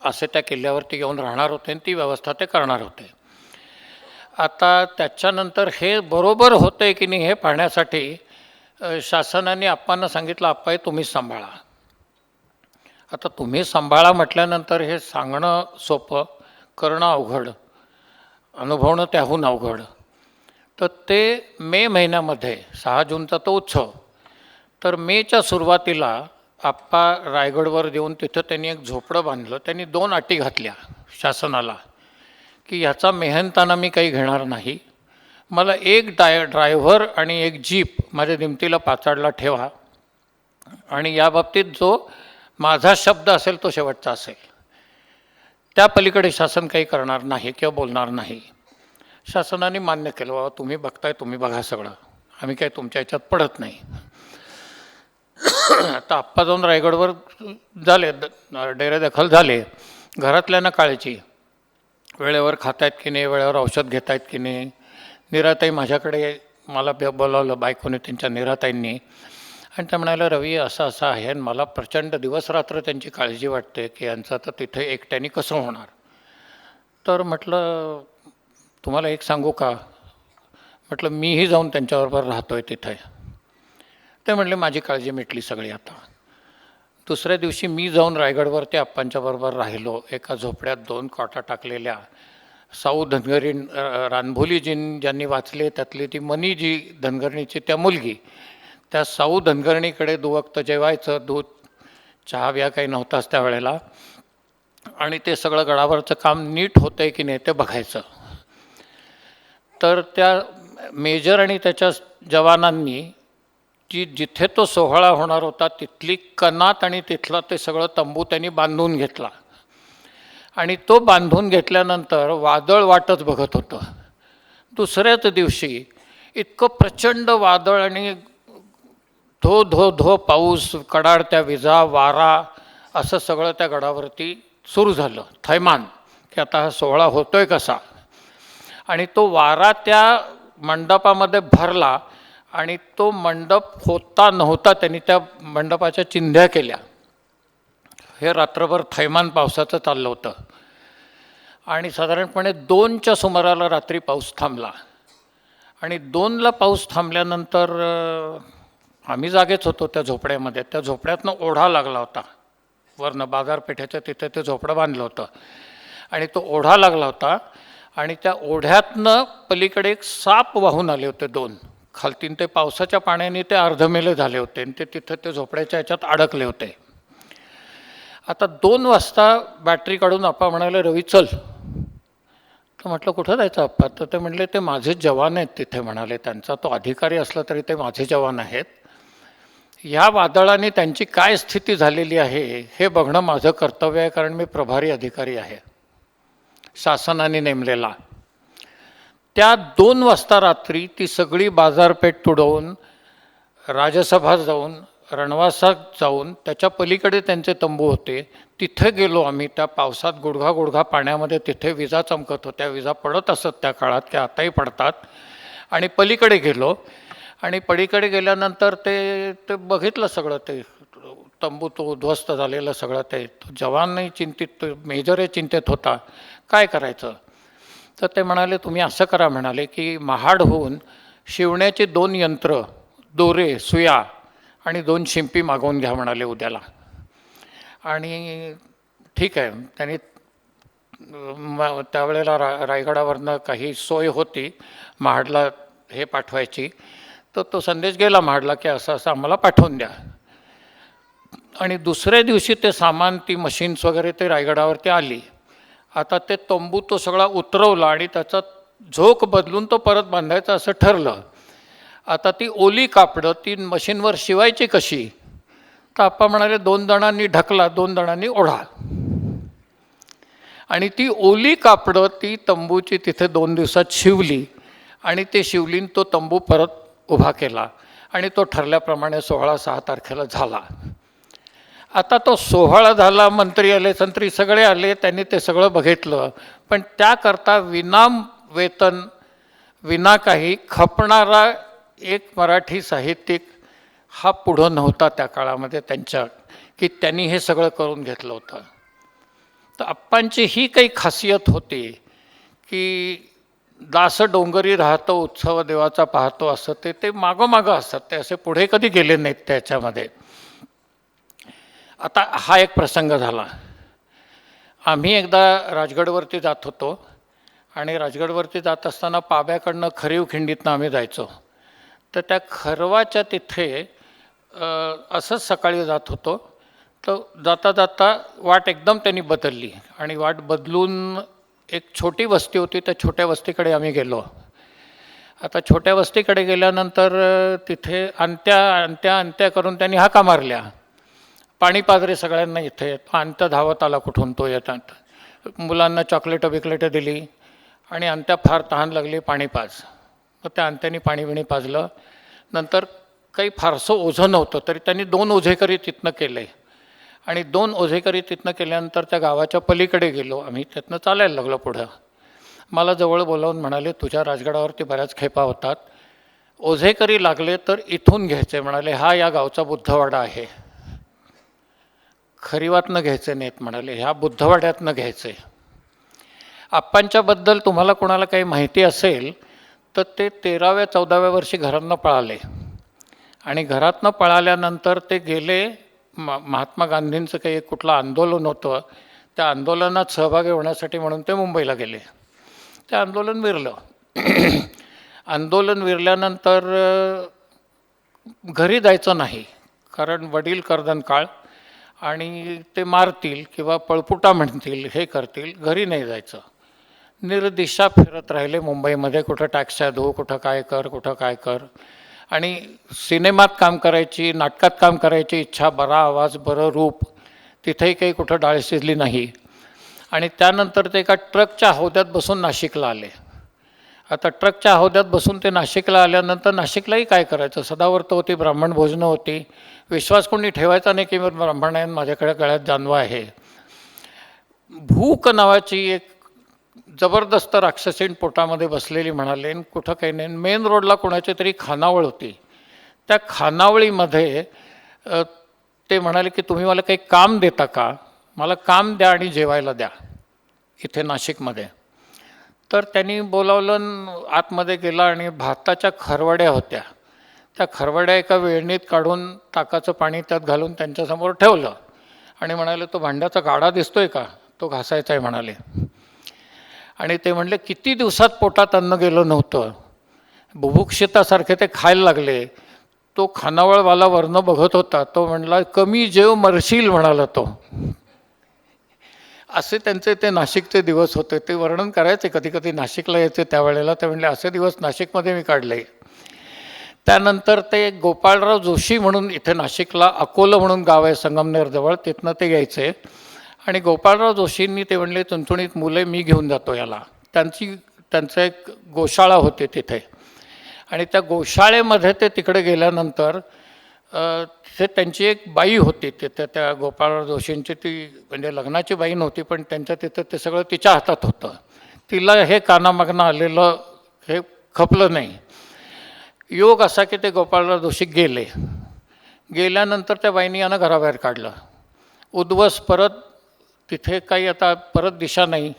असे त्या किल्ल्यावरती येऊन राहणार होते आणि ती व्यवस्था ते करणार होते. आता त्याच्यानंतर हे बरोबर होतं की नाही हे पाहण्यासाठी शासनाने आप्पांना सांगितलं, आप्पा हे तुम्हीच सांभाळा. आता तुम्ही सांभाळा म्हटल्यानंतर हे सांगणं सोपं, करणं अवघड, अनुभवणं त्याहून अवघड. तर ते मे महिन्यामध्ये 6 जूनचा तो उत्सव, तर मेच्या सुरुवातीला आप्पा रायगडवर देऊन तिथं त्यांनी एक झोपडं बांधलं. त्यांनी 2 अटी घातल्या शासनाला की ह्याचा मेहनताना मी काही घेणार नाही, मला एक ड्रायव्हर आणि एक जीप माझ्या दिमतीला पाचाडला ठेवा, आणि याबाबतीत जो माझा शब्द असेल तो शेवटचा असेल, त्या पलीकडे शासन काही करणार नाही किंवा बोलणार नाही. शासनाने मान्य केलं, बाबा तुम्ही बघताय, तुम्ही बघा सगळं, आम्ही काय तुमच्या ह्याच्यात पडत नाही. आता आप्पा जाऊन रायगडवर झाले, डेरेदखल झाले. घरातल्यांना काळजी, वेळेवर खात आहेत की नाही, वेळेवर औषध घेत आहेत की नाही. निराताई माझ्याकडे, मला बोलावलं बायकोने, त्यांच्या निराताईंनी, आणि त्या म्हणाल्या रवी असं असं आहे आणि मला प्रचंड दिवसरात्र त्यांची काळजी वाटते की यांचं तर तिथे एकट्याने कसं होणार. तर म्हटलं तुम्हाला एक सांगू का, म्हटलं मीही जाऊन त्यांच्याबरोबर राहतो आहे तिथे. ते म्हणले माझी काळजी मिटली सगळी आता. दुसऱ्या दिवशी मी जाऊन रायगडवर ते आप्पांच्याबरोबर राहिलो. एका झोपड्यात 2 कॉटा टाकलेल्या. साऊ धनगरी, रानभोलीजीं ज्यांनी वाचले त्यातली ती मनी जी धनगरणीची त्या मुलगी, त्या साऊ धनगरणीकडे दुवक्त जेवायचं, दूध चहा बिया काही नव्हताच त्यावेळेला, आणि ते सगळं गडावरचं काम नीट होतं आहे की नाही ते बघायचं. तर त्या मेजर आणि त्याच्या जवानांनी जिथे तो सोहळा होणार होता तिथली कनात आणि तिथलं ते सगळं तंबू त्यांनी बांधून घेतला. आणि तो बांधून घेतल्यानंतर वादळ वाटच बघत होतं. दुसऱ्याच दिवशी इतकं प्रचंड वादळ आणि धो धो धो पाऊस, कडाडत्या विजा, वारा, असं सगळं त्या गडावरती सुरू झालं. थैमान की आता हा सोहळा होतोय कसा. आणि तो वारा त्या मंडपामध्ये भरला आणि तो मंडप होता नव्हता त्यांनी त्या मंडपाच्या चिंध्या केल्या. हे रात्रभर थैमान पावसाचं चाललं होतं. आणि साधारणपणे 2च्या सुमाराला रात्री पाऊस थांबला. आणि 2ला पाऊस थांबल्यानंतर आम्ही जागेच होतो त्या झोपड्यामध्ये. त्या झोपड्यातनं ओढा लागला होता वरनं, बाजारपेठेच्या तिथे ते झोपडं बांधलं होतं. आणि तो ओढा लागला होता आणि त्या ओढ्यातनं पलीकडे एक साप वाहून आले होते 2. खालतीन ते पावसाच्या पाण्याने ते अर्धमेले झाले होते आणि ते तिथं ते झोपड्याच्या ह्याच्यात अडकले होते. आता 2 वाजता बॅटरी काढून आप्पा म्हणाले रवी चल. तर म्हटलं कुठं जायचं आप्पा. तर ते म्हणले ते माझे जवान आहेत तिथे. म्हणाले त्यांचा तो अधिकारी असला तरी ते माझे जवान आहेत. ह्या वादळाने त्यांची काय स्थिती झालेली आहे हे बघणं माझं कर्तव्य आहे, कारण मी प्रभारी अधिकारी आहे शासनाने नेमलेला. त्या 2 वाजता रात्री ती सगळी बाजारपेठ तुडवून, राजसभा जाऊन, रणवासात जाऊन, त्याच्या पलीकडे त्यांचे तंबू होते, तिथे गेलो आम्ही. त्या पावसात गुडघा गुडघा पाण्यामध्ये तिथे विजा चमकत होत्या. विजा पडत असत त्या काळात, की आताही पडतात. आणि पलीकडे गेलो आणि पलीकडे गेल्यानंतर ते बघितलं सगळं. ते तंबू तो उद्ध्वस्त झालेलं सगळं. ते जवानही चिंतित, मेजरही चिंतित होता काय करायचं. तर ते म्हणाले तुम्ही असं करा, म्हणाले की महाडहून शिवण्याचे 2 यंत्र, दोरे, सुया आणि 2 शिंपी मागवून घ्या म्हणाले उद्याला. आणि ठीक आहे. त्यांनी त्यावेळेला रायगडावरनं काही सोय होती महाडला हे पाठवायची. तर तो संदेश गेला महाडला की असं असं आम्हाला पाठवून द्या. आणि दुसऱ्या दिवशी ते सामान, ती मशीन्स वगैरे ते रायगडावरती आली. आता ते तंबू तो सगळा उतरवला आणि त्याचा झोक बदलून तो परत बांधायचा असं ठरलं. आता ती ओली कापडं ती मशीनवर शिवायची कशी. तर आप्पा म्हणाले 2 जणांनी ढकला, 2 जणांनी ओढा. आणि ती ओली कापडं ती तंबूची तिथे 2 दिवसात शिवली. आणि ते शिवलीन तो तंबू परत उभा केला आणि तो ठरल्याप्रमाणे सोहळा 6 तारखेला झाला. आता तो सोहळा झाला, मंत्री आले, संत्री सगळे आले, त्यांनी ते सगळं बघितलं. पण त्याकरता विना वेतन, विना काही खपणारा एक मराठी साहित्यिक हा पुढं नव्हता त्या काळामध्ये त्यांच्या, की त्यांनी हे सगळं करून घेतलं होतं. तर आप्पांची ही काही खासियत होती की दास डोंगरी राहतो उत्सव देवाचा पाहतो, असं ते मागोमागं असतात. ते असे पुढे कधी गेले नाहीत त्याच्यामध्ये. आता हा एक प्रसंग झाला. आम्ही एकदा राजगडवरती जात होतो आणि राजगडवरती जात असताना पाब्याकडनं खरीव खिंडीतनं आम्ही जायचो. तर त्या खरवाच्या तिथे असंच सकाळी जात होतो. तर जाता जाता वाट एकदम त्यांनी बदलली आणि वाट बदलून एक छोटी वस्ती होती, त्या छोट्या वस्तीकडे आम्ही गेलो. आता छोट्या वस्तीकडे गेल्यानंतर तिथे अंत्या करून त्यांनी हाका मारल्या, पाणी पाजरे सगळ्यांना. इथे अंत्या धावत आला कुठून तो येतात. मुलांना चॉकलेटं बिकलेटं दिली आणि अंत्या फार तहान लागली, पाणी पाज. मग त्या अंत्याने पाणी बिणी पाजलं नंतर काही फारसं ओझं नव्हतं तरी त्यांनी 2 ओझेकरी तिथनं केले आणि 2 ओझेकरी तिथनं केल्यानंतर त्या गावाच्या पलीकडे गेलो आम्ही. तिथनं चालायला लागलो पुढं. मला जवळ बोलावून म्हणाले, तुझ्या राजगडावरती बऱ्याच खेपा होतात, ओझेकरी लागले तर इथून घ्यायचे. म्हणाले, हा या गावचा बुद्धवाडा आहे, खरीवातनं घ्यायचे नाहीत म्हणाले, ह्या बुद्धवाड्यातनं घ्यायचे. आप्पांच्याबद्दल तुम्हाला कोणाला काही माहिती असेल तर ते 13व्या-14व्या वर्षी घरातनं पळाले आणि घरातनं पळाल्यानंतर ते गेले. महात्मा गांधींचं काही एक कुठलं आंदोलन होतं, त्या आंदोलनात सहभागी होण्यासाठी म्हणून ते मुंबईला गेले. ते आंदोलन विरलं. आंदोलन विरल्यानंतर घरी जायचं नाही, कारण वडील कर्दनकाळ आणि ते मारतील किंवा पळपुटा म्हणतील, हे करतील, घरी नाही जायचं. निर्दिशा फिरत राहिले मुंबईमध्ये, कुठं टॅक्स्या धो, कुठं काय कर, कुठं काय कर. आणि सिनेमात काम करायची, नाटकात काम करायची इच्छा, बरा आवाज, बरं रूप, तिथेही काही कुठं डाळ शिजली नाही. आणि त्यानंतर ते एका ट्रकच्या हौद्यात बसून नाशिकला आले. आता ट्रकच्या हौद्यात बसून ते नाशिकला आल्यानंतर नाशिकलाही काय करायचं, सदावर्त होती, ब्राह्मण भोजनं होती, विश्वास कोणी ठेवायचा नाही की ब्राह्मण आहे, माझ्याकडे गळ्यात जानवा आहे. भूक नावाची एक जबरदस्त राक्षसीण पोटामध्ये बसलेली म्हणाले, कुठं काही नाही. मेन रोडला कोणाची तरी खानावळ होती. त्या खानावळीमध्ये ते म्हणाले की तुम्ही मला काही काम देता का, मला काम द्या आणि जेवायला द्या इथे नाशिकमध्ये. तर त्यांनी बोलावलं, आतमध्ये गेला आणि भाताच्या खरवड्या होत्या. त्या खरवड्या एका वेळणीत काढून ताकाचं पाणी त्यात घालून त्यांच्यासमोर ठेवलं आणि म्हणाले, तो भांड्याचा गाडा दिसतोय का, तो घासायचा आहे म्हणाले. आणि ते म्हणले, किती दिवसात पोटात अन्न गेलं नव्हतं, बुभुक्षितासारखे ते खायला लागले. तो खानावळवाला वरनं बघत होता, तो म्हणला, कमी जेव मरशील म्हणाला तो. असे त्यांचे ते नाशिकचे दिवस होते. ते वर्णन करायचे, कधी कधी नाशिकला यायचे त्यावेळेला. ते म्हणले, असे दिवस नाशिकमध्ये मी काढले. त्यानंतर ते गोपाळराव जोशी म्हणून इथे नाशिकला अकोलं म्हणून गाव आहे संगमनेरजवळ, तिथनं ते यायचे. आणि गोपाळराव जोशींनी ते म्हणले, चुणचुणीत मुले मी घेऊन जातो याला. त्यांचं एक गोशाळा होते तिथे. आणि त्या गोशाळेमध्ये ते तिकडे गेल्यानंतर ते त्यांची एक बाई होती तिथे, त्या गोपाळराव जोशींची, ती म्हणजे लग्नाची बाई नव्हती पण त्यांच्या तिथं ते सगळं तिच्या हातात होतं. तिला हे कानामागणं आलेलं हे खपलं नाही. योग असा की ते गोपाळराव जोशी गेल्यानंतर त्या बाईनी यानं घराबाहेर काढलं. उद्वस परत तिथे काही आता परत दिशा नाही.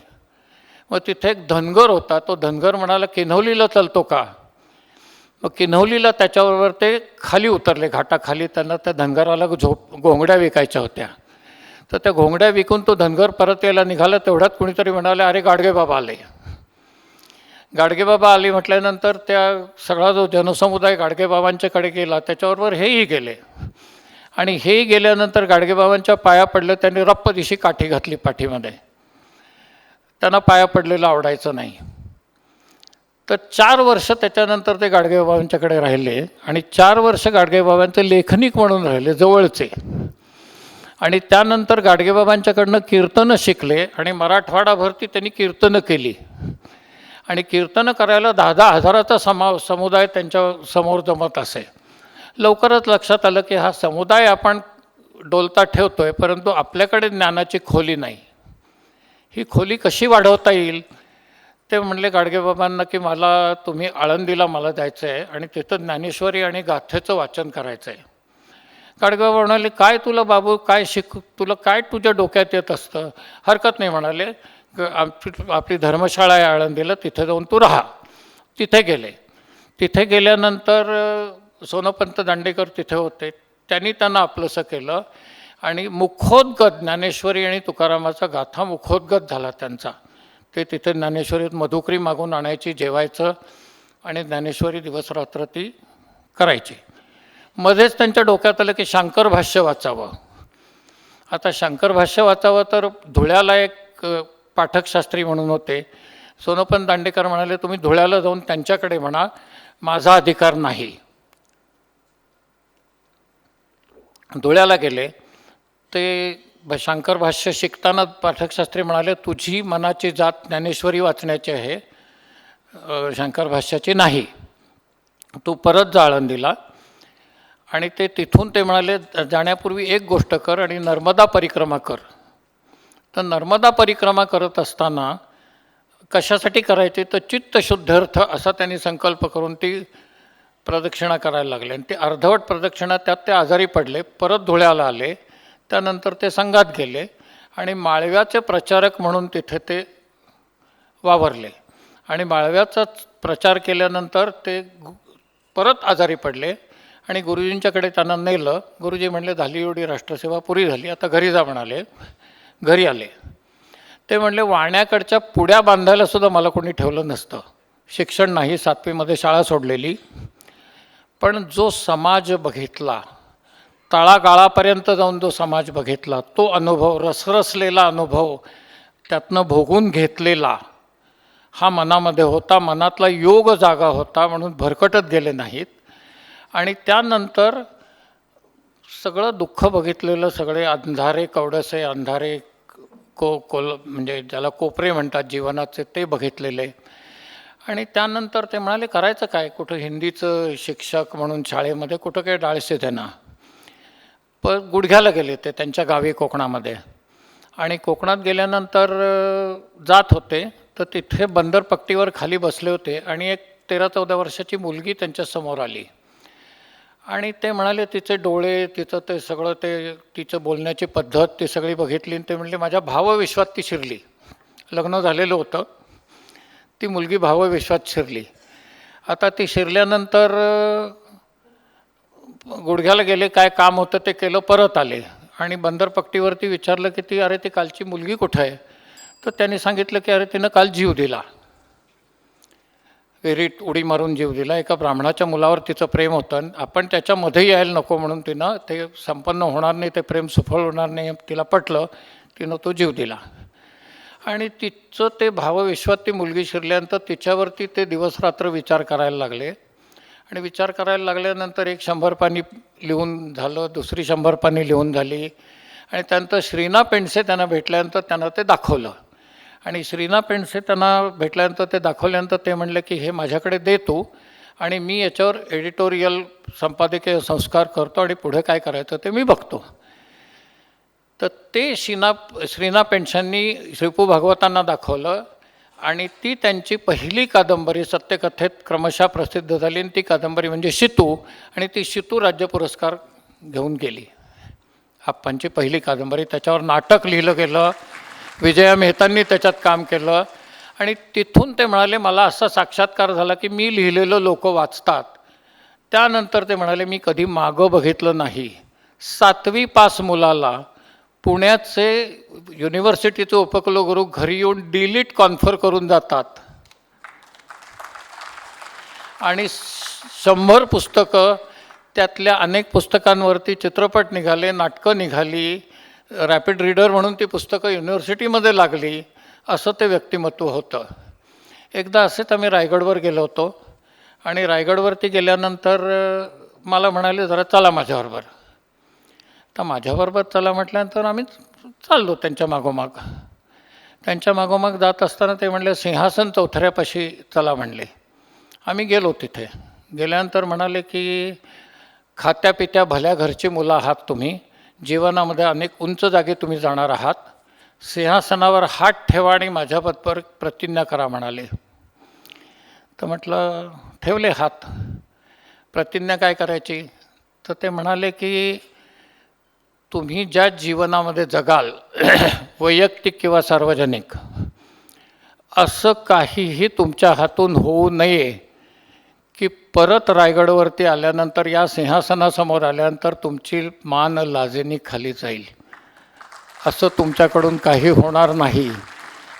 मग तिथे एक धनगर होता. तो धनगर म्हणाला, किन्हवलीला चालतो का. मग किन्हवलीला त्याच्याबरोबर ते खाली उतरले घाटाखाली. त्यांना त्या धनगराला घोंगड्या विकायच्या होत्या. तर त्या घोंगड्या विकून तो धनगर परत यायला निघाला. तेवढ्यात कुणीतरी म्हणाले, अरे गाडगेबाबा आले. गाडगेबाबा आली म्हटल्यानंतर त्या सगळा जो जनसमुदाय गाडगेबाबांच्याकडे गेला, त्याच्याबरोबर हेही गेले. आणि हेही गेल्यानंतर गाडगेबाबांच्या पाया पडले. त्यांनी रप्प दिशी काठी घातली पाठीमध्ये. त्यांना पाया पडलेलं आवडायचं नाही. तर 4 वर्ष त्याच्यानंतर ते गाडगेबाबांच्याकडे राहिले आणि 4 वर्ष गाडगेबाबांचे लेखनिक म्हणून राहिले, जवळचे. आणि त्यानंतर गाडगेबाबांच्याकडनं कीर्तनं शिकले आणि मराठवाडाभर ती त्यांनी कीर्तनं केली. आणि कीर्तनं करायला 10-10 हजाराचा समुदाय त्यांच्या समोर जमत असे. लवकरच लक्षात आलं की हा समुदाय आपण डोलता ठेवतोय, परंतु आपल्याकडे ज्ञानाची खोली नाही. ही खोली कशी वाढवता येईल. ते म्हणले गाडगेबाबांना की मला तुम्ही आळंदीला मला जायचं आहे आणि तिथं ज्ञानेश्वरी आणि गाथेचं वाचन करायचं आहे. गाडगेबाबा म्हणाले, काय तुला बाबू काय तुला काय तुझ्या डोक्यात येत असतं. हरकत नाही म्हणाले, आपली धर्मशाळा आहे आळंदीला, तिथे जाऊन तू राहा. तिथे गेले. तिथे गेल्यानंतर सोनोपंत दांडेकर तिथे होते. त्यांनी त्यांना आपलंसं केलं आणि मुखोद्गत ज्ञानेश्वरी आणि तुकारामाचा गाथा मुखोद्गत झाला त्यांचा. ते तिथे ज्ञानेश्वरीत मधुकरी मागून आणायची, जेवायचं आणि ज्ञानेश्वरी दिवसरात्र ती करायची. मध्येच त्यांच्या डोक्यात आलं की शंकर भाष्य वाचावं. आता शंकर भाष्य वाचावं तर धुळ्याला एक पाठकशास्त्री म्हणून होते. सोनोपंत दांडेकर म्हणाले, तुम्ही धुळ्याला जाऊन त्यांच्याकडे म्हणा, माझा अधिकार नाही. धुळ्याला गेले. ते शंकर भाष्य शिकताना पाठकशास्त्री म्हणाले, तुझी मनाची जात ज्ञानेश्वरी वाचण्याची आहे, शंकर भाष्याची नाही. तू परत जा आळंदीला आणि तिथून ते म्हणाले जाण्यापूर्वी एक गोष्ट कर आणि नर्मदा परिक्रमा कर. तर नर्मदा परिक्रमा करत असताना कशासाठी करायची तर चित्तशुद्ध्यर्थ असा त्यांनी संकल्प करून ती प्रदक्षिणा करायला लागले आणि ते अर्धवट प्रदक्षिणा त्यात ते आजारी पडले, परत धुळ्याला आले. त्यानंतर ते संघात गेले आणि माळव्याचे प्रचारक म्हणून तिथे ते वावरले आणि माळव्याचा प्रचार केल्यानंतर ते परत आजारी पडले आणि गुरुजींच्याकडे त्यांना नेलं. गुरुजी म्हणले झाली एवढी राष्ट्रसेवा पुरी झाली, आता घरी जा म्हणाले. घरी आले. ते म्हणले वाण्याकडच्या पुड्या बांधायला सुद्धा मला कोणी ठेवलं नसतं. शिक्षण नाही, 7वीमध्ये शाळा सोडलेली. पण जो समाज बघितला, तळागाळापर्यंत जाऊन जो समाज बघितला, तो अनुभव, रसरसलेला अनुभव त्यातनं भोगून घेतलेला हा मनामध्ये होता. मनातला योग जागा होता म्हणून भरकटत गेले नाहीत. आणि त्यानंतर सगळं दुःख बघितलेलं, सगळे अंधारे कवडसे, अंधारे म्हणजे ज्याला कोपरे म्हणतात जीवनाचे, ते बघितलेले. आणि त्यानंतर ते म्हणाले करायचं काय, कुठं हिंदीचं शिक्षक म्हणून शाळेमध्ये कुठं काही डाळसे देना. पण गुडघ्याला गेले ते त्यांच्या गावी कोकणामध्ये. आणि कोकणात गेल्यानंतर जात होते तर तिथे बंदरपट्टीवर खाली बसले होते आणि एक 13-14 वर्षाची मुलगी त्यांच्यासमोर आली. आणि ते म्हणाले तिचे डोळे, तिचं ते सगळं, ते तिचं बोलण्याची पद्धत ती सगळी बघितली आणि ते म्हणले माझ्या भावविश्वात ती शिरली. लग्न झालेलं होतं, ती मुलगी भावविश्वात शिरली. आता ती शिरल्यानंतर गुडघ्याला गेले, काय काम होतं ते केलं, परत आले आणि बंदरपट्टीवरती विचारलं की ती अरे ती कालची मुलगी कुठं आहे. तर त्यांनी सांगितलं की अरे तिनं काल जीव दिला, विहिरीत उडी मारून जीव दिला. एका ब्राह्मणाच्या मुलावर तिचं प्रेम होतं, आपण त्याच्यामध्ये यायला नको म्हणून तिनं, ते संपन्न होणार नाही, ते प्रेम सफळ होणार नाही, तिला पटलं, तिनं तो जीव दिला. आणि तिचं ते भावविश्वात ती मुलगी शिरल्यानंतर तिच्यावरती ते दिवसरात्र विचार करायला लागले. आणि विचार करायला लागल्यानंतर एक 100 पानी लिहून झालं, दुसरी 100 पानी लिहून झाली. आणि त्यानंतर श्रीना पेंडसे त्यांना भेटल्यानंतर त्यांना ते दाखवलं. आणि श्रीना पेंडसे त्यांना भेटल्यानंतर ते दाखवल्यानंतर ते म्हणले की हे माझ्याकडे दे तू आणि मी याच्यावर एडिटोरियल संपादकीय संस्कार करतो आणि पुढे काय करायचं ते मी बघतो. तर ते श्रीना पेंडशांनी श्रीपू भागवतांना दाखवलं आणि ती त्यांची पहिली कादंबरी सत्यकथेत क्रमशः प्रसिद्ध झाली. आणि ती कादंबरी म्हणजे शितू, आणि ती शितू राज्य पुरस्कार घेऊन गेली. आप्पांची पहिली कादंबरी, त्याच्यावर नाटक लिहिलं गेलं, विजया मेहतांनी त्याच्यात काम केलं. आणि तिथून ते म्हणाले मला असा साक्षात्कार झाला की मी लिहिलेलं लोक वाचतात. त्यानंतर ते म्हणाले मी कधी मागं बघितलं नाही. 7वी पास मुलाला पुण्याचे युनिव्हर्सिटीचे उपकुलगुरू घरी येऊन डिलीट कॉन्फर करून जातात. आणि 100 पुस्तकं, त्यातल्या अनेक पुस्तकांवरती चित्रपट निघाले, नाटकं निघाली, रॅपिड रीडर म्हणून ती पुस्तकं युनिव्हर्सिटीमध्ये लागली. असं ते व्यक्तिमत्व होतं. एकदा असेच आम्ही रायगडवर गेलो होतो आणि रायगडवरती गेल्यानंतर मला म्हणाले जरा चला माझ्याबरोबर. तर माझ्याबरोबर चला म्हटल्यानंतर आम्ही चाललो त्यांच्या मागोमाग. त्यांच्या मागोमाग जात असताना ते म्हणले सिंहासन चौथऱ्यापाशी चला म्हणले. आम्ही गेलो. तिथे गेल्यानंतर म्हणाले की खात्यापित्या भल्या घरची मुलं आहात तुम्ही, जीवनामध्ये अनेक उंच जागी तुम्ही जाणार आहात, सिंहासनावर हात ठेवा आणि माझ्याबरोबर प्रतिज्ञा करा म्हणाले. तर म्हटलं ठेवले हात. प्रतिज्ञा काय करायची. तर ते म्हणाले की तुम्ही ज्या जीवनामध्ये जगाल वैयक्तिक किंवा सार्वजनिक, असं काहीही तुमच्या हातून होऊ नये की परत रायगडवरती आल्यानंतर, या सिंहासनासमोर आल्यानंतर तुमची मान लाजेनी खाली जाईल. असं तुमच्याकडून काही होणार नाही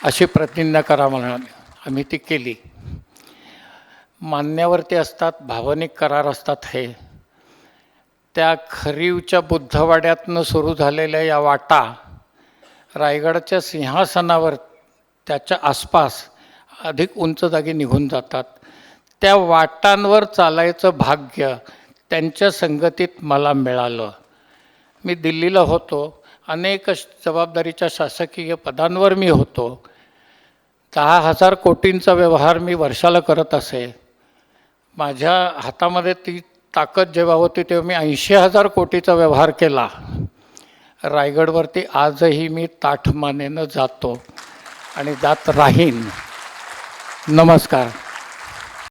अशी प्रतिज्ञा करा म्हणाले. आम्ही ती केली. मान्यावरती असतात, भावनिक करार असतात. हे त्या खरीवच्या बुद्धवाड्यातनं सुरू झालेल्या या वाटा रायगडच्या सिंहासनावर, त्याच्या आसपास अधिक उंच जागी निघून जातात. त्या वाटांवर चालायचं भाग्य त्यांच्या संगतीत मला मिळालं. मी दिल्लीला होतो, अनेक जबाबदारीच्या शासकीय पदांवर मी होतो. 10,000 कोटींचा व्यवहार मी वर्षाला करत असे. माझ्या हातामध्ये ती ताकद जेव्हा होती तेव्हा मी 80,000 कोटीचा व्यवहार केला. रायगडवरती आजही मी ताठमानेनं जातो आणि जात राहीन. नमस्कार.